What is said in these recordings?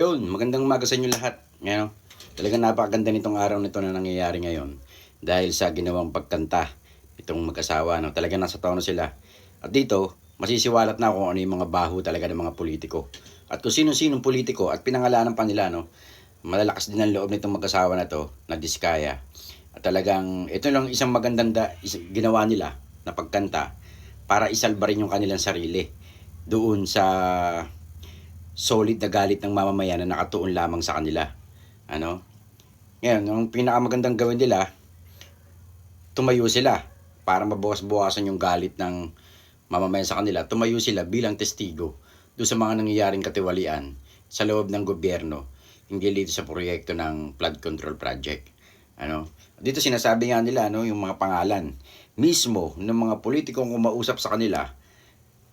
Yun, magandang umaga sa inyo lahat. Ngayon, talagang napakaganda nitong araw nito na nangyayari ngayon dahil sa ginawang pagkanta itong mag-asawa. No? Talagang nasa tono sila. At dito, masisiwalat na kung ano yung mga baho talaga ng mga politiko. At kung sino-sinong politiko at pinangalanan pa nila, no? Malalakas din ang loob nitong mag-asawa na to, na Diskaya. At talagang ito lang isang magandang ginawa nila na pagkanta para isalba rin yung kanilang sarili doon sa solid na galit ng mamamayan na nakatuon lamang sa kanila. Ano? Ngayon, ang pinakamagandang gawin nila, tumayo sila para mabawas-bawasan yung galit ng mamamayan sa kanila. Tumayo sila bilang testigo doon sa mga nangyayaring katiwalian sa loob ng gobyerno hinggil dito sa proyekto ng flood control project. Ano? Dito sinasabi nga nila yung mga pangalan mismo ng mga politikong umausap sa kanila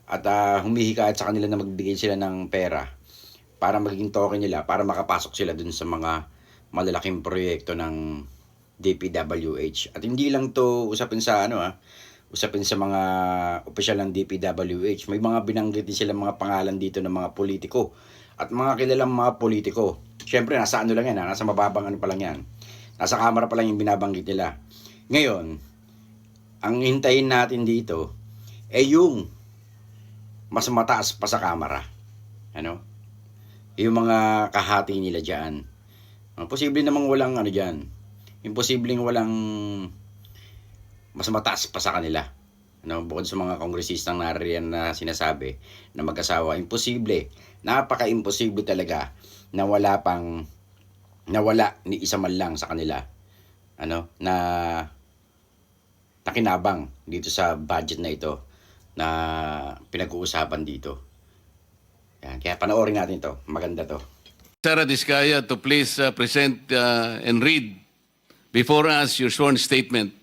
at humihikayat sa kanila na magbigay sila ng pera para maging token nila, para makapasok sila dun sa mga malalaking proyekto ng DPWH. At hindi lang to usapin sa usapin sa mga opisyal ng DPWH. May mga binanggit din sila mga pangalan dito ng mga politiko at mga kilalang mga politiko. Siyempre, nasa lang yan, nasa mababang pa lang yan. Nasa kamera pa lang yung binabanggit nila. Ngayon, ang hintayin natin dito ay yung mas mataas pa sa kamera. Yung mga kahati nila dyan. Posible namang walang dyan. Imposibleng walang mas mataas pa sa kanila. Bukod sa mga kongresistang nariyan na sinasabi na mag-asawa, imposible. Napaka-imposible talaga na nawala ni isa man lang sa kanila. Na nakinabang dito sa budget na ito na pinag-uusapan dito. Yan, kaya panoorin natin to. Maganda to. Sara Diskaya to please present and read before us your sworn statement.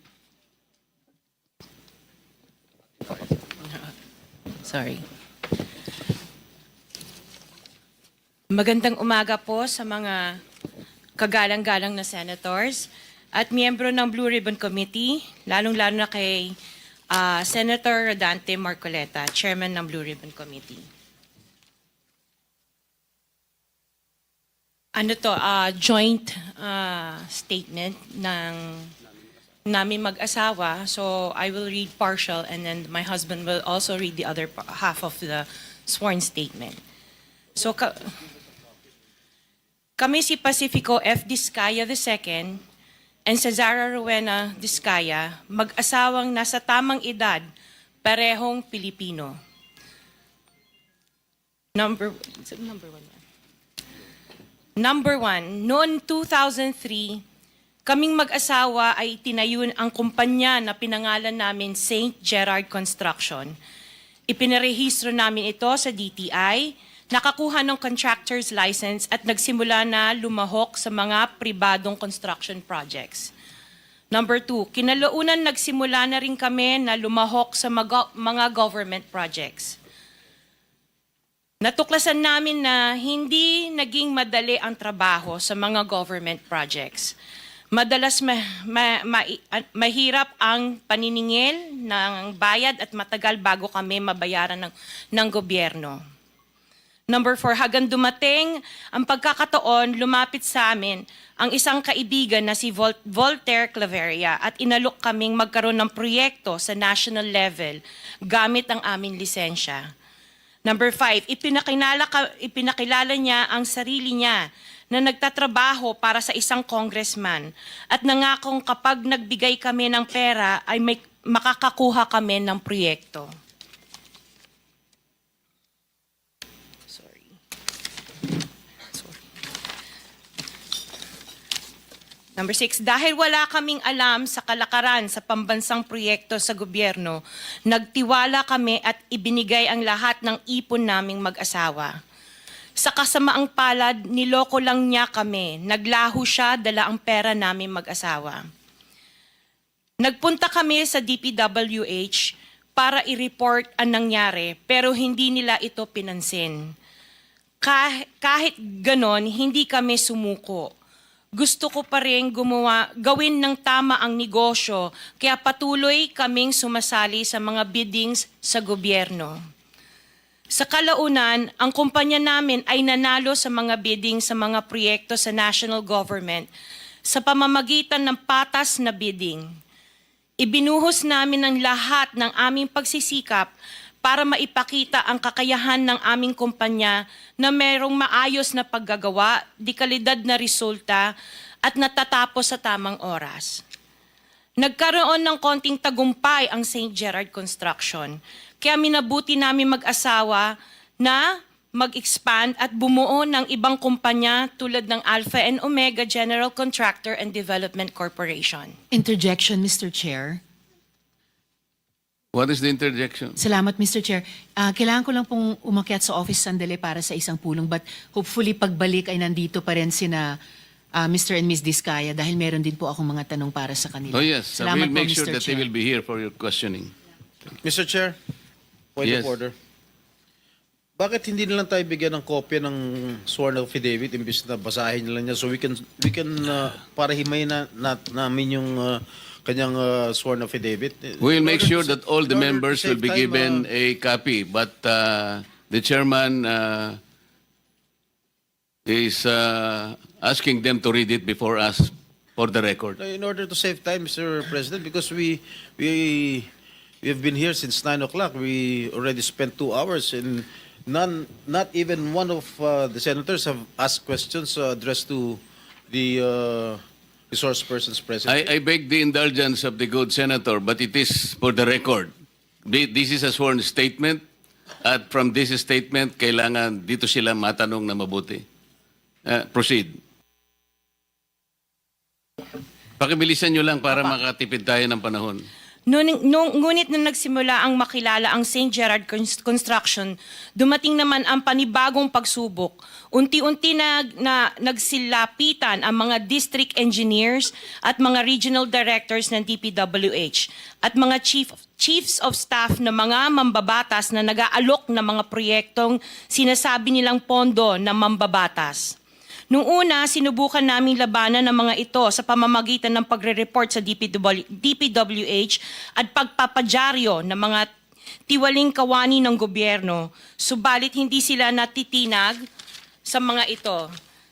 Sorry. Magandang umaga po sa mga kagalang-galang na senators at miyembro ng Blue Ribbon Committee, lalong-lalo na kay Senator Rodante Marcoleta, Chairman ng Blue Ribbon Committee. Joint statement ng namin mag-asawa. So I will read partial and then my husband will also read the other half of the sworn statement. So kami si Pacifico F. Diskaya II and Cesara Rowena Diskaya, mag-asawang nasa tamang edad, parehong Pilipino. Number one, noong 2003, kaming mag-asawa ay tinayun ang kumpanya na pinangalan namin St. Gerard Construction. Ipinarehistro namin ito sa DTI, nakakuha ng contractor's license at nagsimula na lumahok sa mga pribadong construction projects. Number two, kinalaunan nagsimula na rin kami na lumahok sa mga government projects. Natuklasan namin na hindi naging madali ang trabaho sa mga government projects. Madalas mahirap ang paniningil ng bayad at matagal bago kami mabayaran ng gobyerno. Number 4, hanggang dumating ang pagkakataon, lumapit sa amin ang isang kaibigan na si Voltaire Claveria at inalok kaming magkaroon ng proyekto sa national level gamit ang aming lisensya. Number 5, ipinakilala niya ang sarili niya na nagtatrabaho para sa isang congressman at nangakong kapag nagbigay kami ng pera ay makakakuha kami ng proyekto. Number 6, dahil wala kaming alam sa kalakaran sa pambansang proyekto sa gobyerno, nagtiwala kami at ibinigay ang lahat ng ipon naming mag-asawa. Sa kasamaang palad, niloko lang niya kami. Naglaho siya, dala ang pera namin mag-asawa. Nagpunta kami sa DPWH para i-report ang nangyari, pero hindi nila ito pinansin. Kahit ganon, hindi kami sumuko. Gusto ko pa rin gawin ng tama ang negosyo, kaya patuloy kaming sumasali sa mga biddings sa gobyerno. Sa kalaunan, ang kumpanya namin ay nanalo sa mga bidding sa mga proyekto sa national government sa pamamagitan ng patas na bidding. Ibinuhos namin ang lahat ng aming pagsisikap para maipakita ang kakayahan ng aming kumpanya na mayroong maayos na paggagawa, dekalidad na resulta at natatapos sa tamang oras. Nagkaroon ng konting tagumpay ang St. Gerard Construction. Kaya minabuti namin mag-asawa na mag-expand at bumuo ng ibang kumpanya tulad ng Alpha and Omega General Contractor and Development Corporation. Interjection, Mr. Chair. What is the interjection? Salamat, Mr. Chair. Kailangan ko lang pong umakyat sa office sandali para sa isang pulong, but hopefully pagbalik ay nandito pa rin sina Mr. and Ms. Diskaya dahil meron din po akong mga tanong para sa kanila. Oh yes, Salamat we'll po, make sure Mr. that they Chair. will be here for your questioning. Mr. Chair, point Yes. of order. Bakit hindi na lang tayo bigyan ng kopya ng sworn affidavit imbis na basahin na lang niya so we can para himayin namin yung kanyang sworn affidavit. We will make In sure order that all the in order to members will save be time, given a copy, but the chairman is asking them to read it before us for the record. in order to save time, Mr. President, because we have been here since 9 o'clock. We already spent 2 hours and not even one of the senators have asked questions addressed to the resource persons present. I beg the indulgence of the good senator, but it is for the record. This is a sworn statement, at from this statement, kailangan dito sila matanong na mabuti. Proceed. Pakibilisan nyo lang para makatipid tayo ng panahon. Ngunit na nagsimula ang makilala ang St. Gerard Construction, dumating naman ang panibagong pagsubok. Unti-unti nagsilapitan ang mga district engineers at mga regional directors ng DPWH at mga chiefs of staff na mga mambabatas na nag-aalok ng mga proyektong sinasabi nilang pondo ng mambabatas. Noong una, sinubukan naming labanan ng mga ito sa pamamagitan ng pagre-report sa DPWH at pagpapadyaryo ng mga tiwaling kawani ng gobyerno, subalit hindi sila natitinag sa mga ito.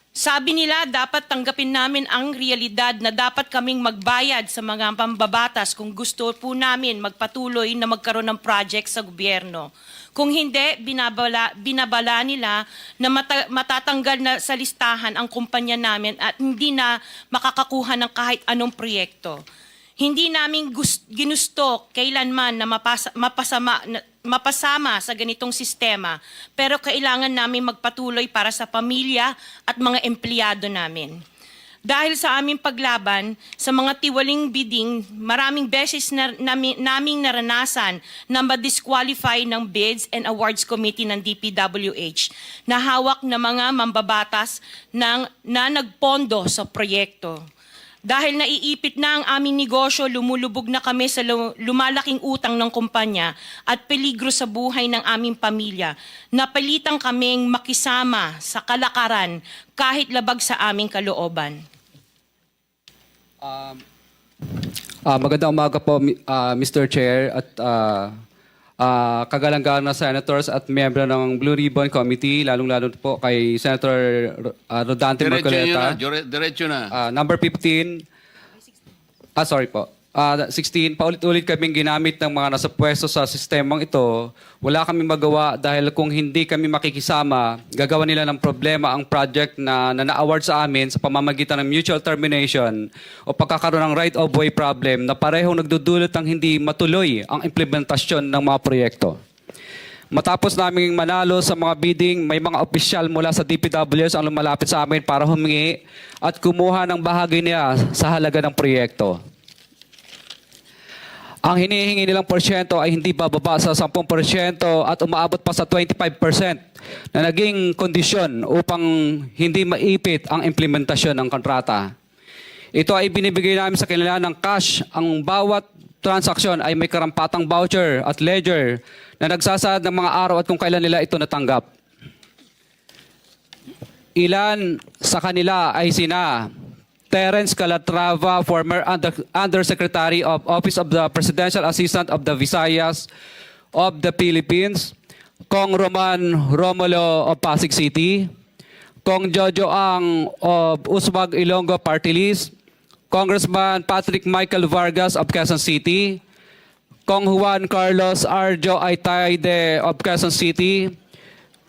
Sabi nila dapat tanggapin namin ang realidad na dapat kaming magbayad sa mga pambabatas kung gusto po namin magpatuloy na magkaroon ng project sa gobyerno. Kung hindi, binabala nila na matatanggal na sa listahan ang kumpanya namin at hindi na makakakuha ng kahit anong proyekto. Hindi namin ginusto kailanman na mapasama sa ganitong sistema, pero kailangan namin magpatuloy para sa pamilya at mga empleyado namin. Dahil sa aming paglaban sa mga tiwaling bidding, maraming beses naming naranasan na ma-disqualify ng Bids and Awards Committee ng DPWH na hawak ng mga mambabatas na nagpondo sa proyekto. Dahil naiipit na ang aming negosyo, lumulubog na kami sa lumalaking utang ng kumpanya at peligro sa buhay ng aming pamilya. Napilitan kaming makisama sa kalakaran kahit labag sa aming kalooban. Magandang umaga po, Mr. Chair at kagalang-galang na senators at miyembro ng Blue Ribbon Committee, lalong-lalo po kay Senator Rodante Marcoleta. Diretso na. Number 15, sorry po. 16, paulit-ulit kaming ginamit ng mga nasa pwesto sa sistemang ito. Wala kaming magawa dahil kung hindi kami makikisama, gagawa nila ng problema ang project na na-award sa amin sa pamamagitan ng mutual termination o pagkakaroon ng right-of-way problem na parehong nagdudulot ng hindi matuloy ang implementasyon ng mga proyekto. Matapos naming manalo sa mga bidding, may mga opisyal mula sa DPWS ang lumalapit sa amin para humingi at kumuha ng bahagi nila sa halaga ng proyekto. Ang hinihingi nilang porsyento ay hindi bababa sa 10% at umaabot pa sa 25% na naging kondisyon upang hindi maipit ang implementasyon ng kontrata. Ito ay binibigay namin sa kanila ng cash. Ang bawat transaksyon ay may karampatang voucher at ledger na nagsasaad ng mga araw at kung kailan nila ito natanggap. Ilan sa kanila ay sina Terence Calatrava, former Undersecretary of Office of the Presidential Assistant of the Visayas of the Philippines. Kong Roman Romulo of Pasig City, Kong Jojo Ang of Uswag Ilonggo Party List, Congressman Patrick Michael Vargas of Quezon City, Kong Juan Carlos Arjo Aitaide of Quezon City,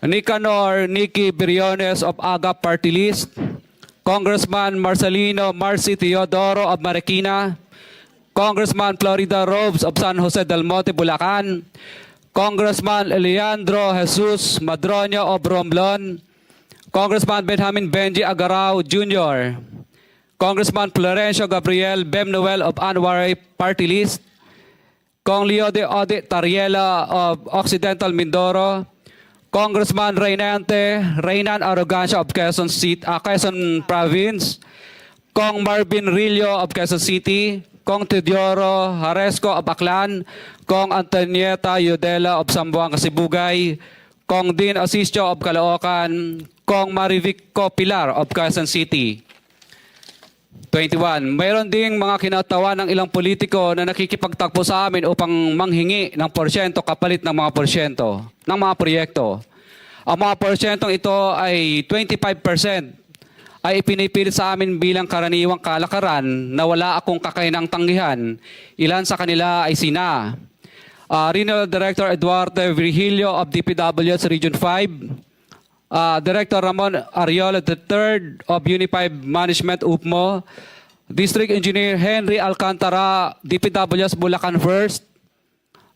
Nicanor Nicky Briones of AGA Party List, Congressman Marcelino Marcy Teodoro of Marikina, Congressman Florida Robes of San Jose del Monte, Bulacan, Congressman Leandro Jesus Madroño of Romblon, Congressman Benjamin Benji Agarao Jr., Congressman Florencio Gabriel Bem Noel of Anwaray Party List, Kong Leo de Ode Tariela of Occidental Mindoro, Congressman Reynan Arrogancia of Quezon City, Quezon Province, Kong Marvin Rillo of Quezon City, Kong Teodoro Haresco of Aklan, Kong Antonieta Yudela of Sambuanga, Sibugay, Kong Dean Asisio of Caloocan, Kong Marivico Pilar of Quezon City. 21. Mayroon ding mga kinatawa ng ilang politiko na nakikipagtakbo sa amin upang manghingi ng porsyento kapalit ng mga porsyento ng mga proyekto. Ang mga porsyentong ito ay 25% ay ipinipilit sa amin bilang karaniwang kalakaran na wala akong kakainang tanggihan. Ilan sa kanila ay sina Regional Director Eduardo Virgilio of DPWH Region 5, Director Ramon Ariola III of Unified Management UPMO, District Engineer Henry Alcantara, DPWS Bulacan First,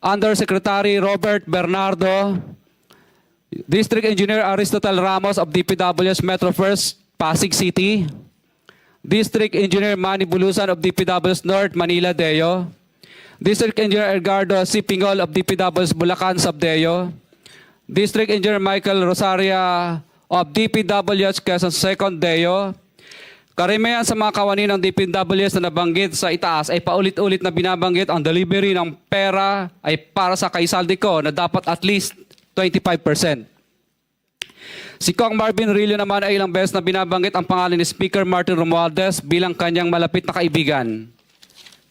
Undersecretary Robert Bernardo, District Engineer Aristotle Ramos of DPWS Metro First, Pasig City, District Engineer Manny Bulusan of DPWS North, Manila Deo, District Engineer Edgardo C. Pingol of DPWS Bulacan Subdeo, District Engineer Michael Rosaria of DPWH Quezon Second Deo. Karamihan sa mga kawani ng DPWH na nabanggit sa itaas ay paulit-ulit na binabanggit ang delivery ng pera ay para sa kaisaldi na dapat at least 25%. Si Kong Marvin Rillo naman ay ilang beses na binabanggit ang pangalan ni Speaker Martin Romualdez bilang kanyang malapit na kaibigan.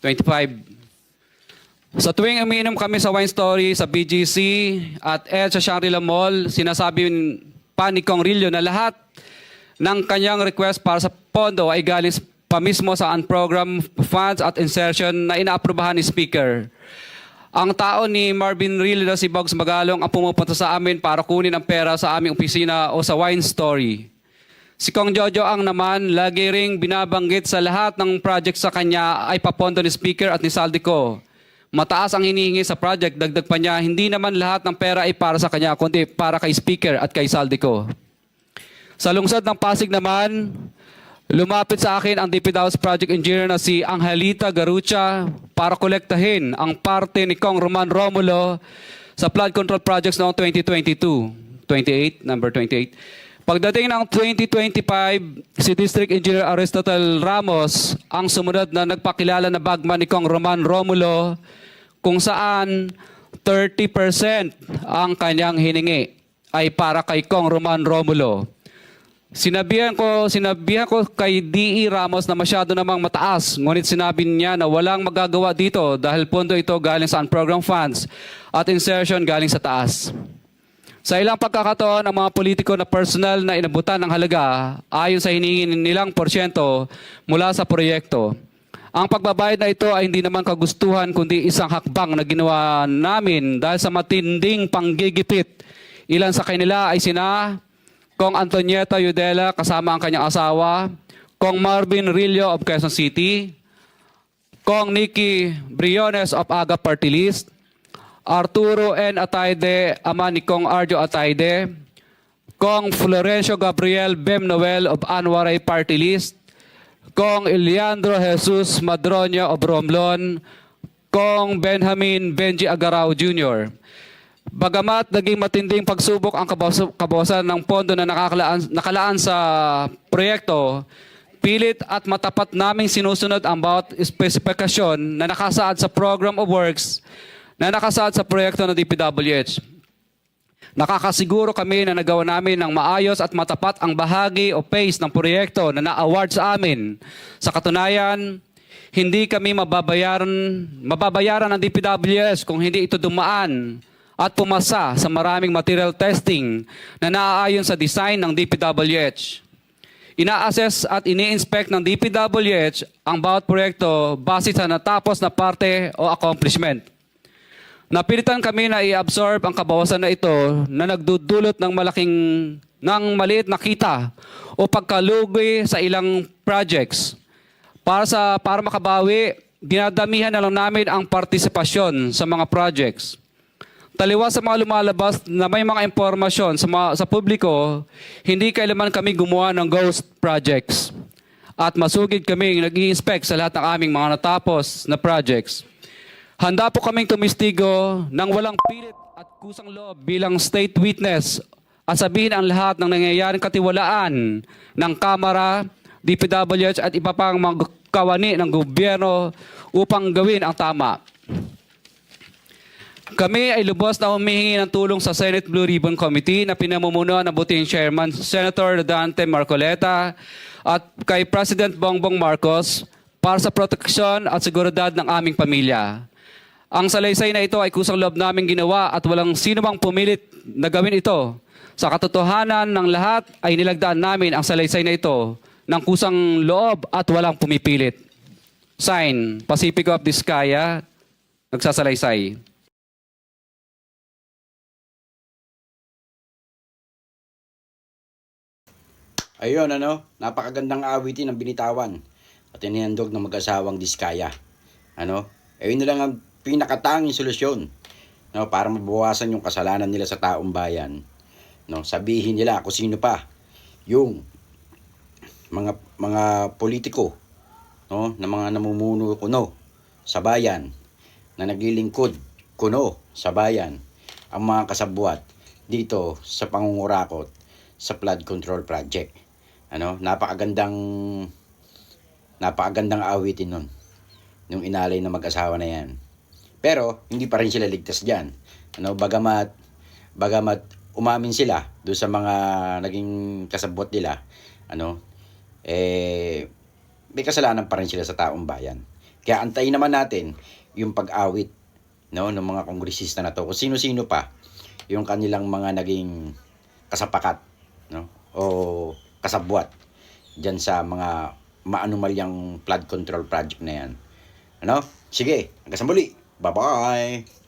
25. Sa tuwing umiinom kami sa Wine Story, sa BGC at sa Shangri-La Mall, sinasabi pa ni Kong Rillo na lahat ng kanyang request para sa pondo ay galing pa mismo sa unprogram funds at insertion na inaaprubahan ni Speaker. Ang tao ni Marvin Rillo na si Bogs Magalong ang pumupunta sa amin para kunin ang pera sa aming opisina o sa Wine Story. Si Kong Jojo Ang naman, lagi ring binabanggit sa lahat ng project sa kanya ay papondo ni Speaker at ni Saldico. Mataas ang hinihingi sa project, dagdag pa niya, hindi naman lahat ng pera ay para sa kanya, kundi para kay Speaker at kay Saldico. Sa lungsod ng Pasig naman, lumapit sa akin ang DPWH Project Engineer na si Angelita Garucha para kolektahin ang parte ni Kong Roman Romulo sa flood control projects noong 2022. Number 28. Pagdating ng 2025, si District Engineer Aristotle Ramos ang sumunod na nagpakilala na bagman ni Kong Roman Romulo kung saan 30% ang kanyang hiningi ay para kay Kong Roman Romulo. Sinabihan ko kay D.E. Ramos na masyado namang mataas, ngunit sinabi niya na walang magagawa dito dahil pondo ito galing sa unprogram funds at insertion galing sa taas. Sa ilang pagkakataon, ang mga politiko na personal na inabutan ng halaga ayon sa hiningi nilang porsyento mula sa proyekto. Ang pagbabayad na ito ay hindi naman kagustuhan kundi isang hakbang na ginawa namin dahil sa matinding panggigipit. Ilan sa kanila ay sina Kong Antonieta Yudela kasama ang kanyang asawa, Kong Marvin Rillo of Quezon City, Kong Nicky Briones of AGA Party List, Arturo N. Ataide, ama ni Kong Arjo Ataide, Kong Florencio Gabriel Bem Noel of Anwaray Party List, Kong Leandro Jesus Madroño of Romblon, Kong Benjamin Benji Agarao Jr. Bagamat naging matinding pagsubok ang kabawasan ng pondo na nakalaan sa proyekto, pilit at matapat naming sinusunod ang bawat espesifikasyon na nakasaad sa Program of Works na nakasaad sa proyekto ng DPWH. Nakakasiguro kami na nagawa namin ng maayos at matapat ang bahagi o phase ng proyekto na na-award sa amin. Sa katunayan, hindi kami mababayaran ng DPWH kung hindi ito dumaan at pumasa sa maraming material testing na naaayon sa design ng DPWH. Ina-assess at ini-inspect ng DPWH ang bawat proyekto base sa natapos na parte o accomplishment. Napilitan kami na i-absorb ang kabawasan na ito na nagdudulot ng maliit na kita o pagkalugi sa ilang projects. Para makabawi, ginadamihan na lang namin ang partisipasyon sa mga projects. Taliwas sa mga lumalabas na may mga impormasyon sa publiko, hindi kailanman kami gumawa ng ghost projects. At masugid kami nag-i-inspect sa lahat ng aming mga natapos na projects. Handa po kaming tumistigo ng walang pilit at kusang loob bilang state witness at sabihin ang lahat ng nangyayaring katiwalaan ng Kamara, DPWH at iba pang mga kawani ng gobyerno upang gawin ang tama. Kami ay lubos na humihingi ng tulong sa Senate Blue Ribbon Committee na pinamumunuan ng buting Chairman Senator Dante Marcoleta at kay President Bongbong Marcos para sa proteksyon at seguridad ng aming pamilya. Ang salaysay na ito ay kusang loob naming ginawa at walang sino mang pumilit na gawin ito. Sa katotohanan ng lahat ay nilagdaan namin ang salaysay na ito ng kusang loob at walang pumipilit. Sign, Pacifico of Vizcaya, nagsasalaysay. Ayun, napakagandang awitin ng binitawan at inihandog ng mag-asawang Diskaya. Ayun na lang ang pinakatanging solusyon, para mabawasan yung kasalanan nila sa taong bayan. Sabihin nila kung sino pa yung mga politiko, na mga namumuno kuno sa bayan, na naglilingkod kuno sa bayan, ang mga kasabwat dito sa pangungurakot sa flood control project. Napakagandang awitin nun, nung inalay na mag-asawa na yan. Pero hindi pa rin sila ligtas diyan. Bagamat umamin sila doon sa mga naging kasabwat nila, may kasalanan pa rin sila sa taong bayan. Kaya antayin naman natin yung pag-awit, ng mga kongresista na to, kung sino-sino pa yung kanilang mga naging kasapakat, o kasabwat diyan sa mga maanumalyang flood control project na yan. Sige, hanggang sa muli. Bye-bye!